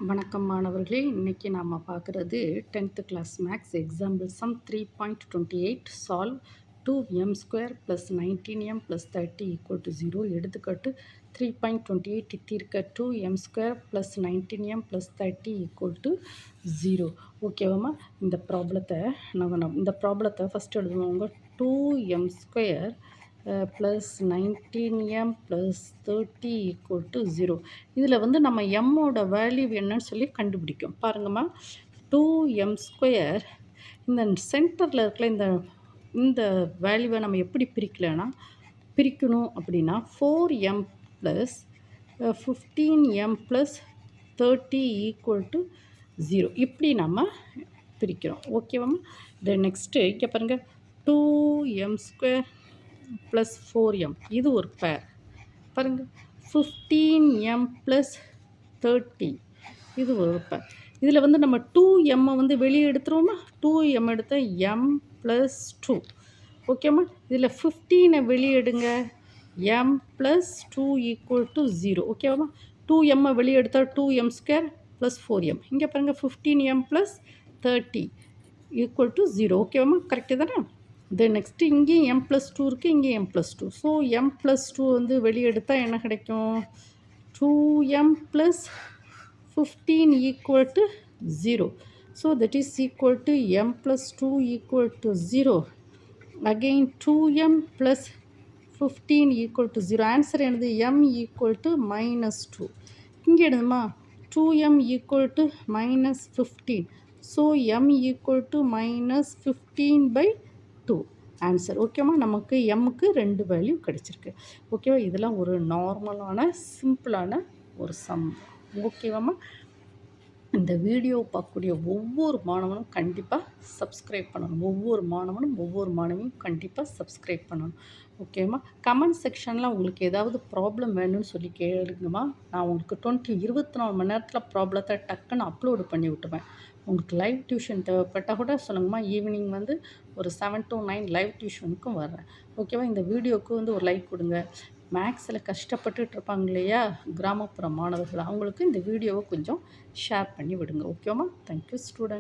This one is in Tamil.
வணக்கம் மாணவர்களே, இன்னைக்கு நாம பார்க்குறது 10th class maths example sum 3.28 solve 2m² + 19m + 30 = 0. எடுத்துக்காட்டு 3.28 தீர்க்க 2m² + 19m + 30 = 0. ஓகேவாம்மா? இந்த ப்ராப்ளத்தை ஃபஸ்ட் எழுதுவாங்க. 2m² + 19m + 30 = 0. இதில் வந்து நம்ம எம்மோட வேல்யூ என்னன்னு சொல்லி கண்டுபிடிக்கும். பாருங்கம்மா, 2m², இந்த சென்டரில் இருக்கிற இந்த வேல்யூவை நம்ம எப்படி பிரிக்கணும் அப்படின்னா 4m + 15m + 30 = 0. இப்படி நம்ம பிரிக்கிறோம். ஓகேவாம்மா? தென் நெக்ஸ்ட்டு இங்கே பாருங்கள், 2m² + 4m, இது ஒரு பேர். பாருங்கள், 15m + 30, இது ஒரு பேர். இதில் வந்து நம்ம 2m வந்து வெளியே எடுத்துருவோமா? 2m எடுத்த m + 2. ஓகேம்மா? இதில் 15 வெளியே எடுங்க, m + 2 = 0. ஓகேவாம்மா? 2m வெளியே எடுத்தால் 2m² + 4m. இங்கே பாருங்கள், 15m + 30 = 0. ஓகேவாம்மா? கரெக்டு தானே? தென் நெக்ஸ்ட்டு இங்கேயும் m + 2 இருக்குது, இங்கேயும் m + 2. ஸோ m + 2 வந்து வெளியே எடுத்தால் என்ன கிடைக்கும்? 2m + 15 = 0. So that is equal to m + 2 = 0. Again 2m + 15 = 0. Answer என்னது? m = -2. இங்கே எடுதுமா, 2m = -15. So m = -15/2 answer. ஓகேம்மா? நமக்கு எம்முக்கு 2 வேல்யூ கிடச்சிருக்கு. ஓகேவா? இதெல்லாம் ஒரு நார்மலான சிம்பிளான ஒரு சம். ஓகேவாம்மா? இந்த வீடியோ பார்க்கக்கூடிய ஒவ்வொரு மாணவனும் கண்டிப்பாக சப்ஸ்கிரைப் பண்ணணும். ஒவ்வொரு மாணவியும் கண்டிப்பாக சப்ஸ்கிரைப் பண்ணணும். ஓகேம்மா? கமெண்ட் செக்ஷனில் உங்களுக்கு ஏதாவது ப்ராப்ளம் வேணும்னு சொல்லி கேளுங்கம்மா. நான் உங்களுக்கு 24 மணி நேரத்தில் ப்ராப்ளத்தை டக்குன்னு அப்லோடு பண்ணி விட்டுவேன். உங்களுக்கு லைவ் டியூஷன் தேவைப்பட்டால் கூட சொல்லுங்கம்மா. ஈவினிங் வந்து ஒரு 7 to 9 லைவ் டியூஷனுக்கும் வர்றேன். ஓகேவா? இந்த வீடியோவுக்கு வந்து ஒரு லைக் கொடுங்க. மேக்ஸில் கஷ்டப்பட்டுட்டு இருப்பாங்க இல்லையா, கிராமப்புற மாணவர்கள், அவங்களுக்கு இந்த வீடியோவை கொஞ்சம் ஷேர் பண்ணி விடுங்க. ஓகேவாம்மா? Thank you student.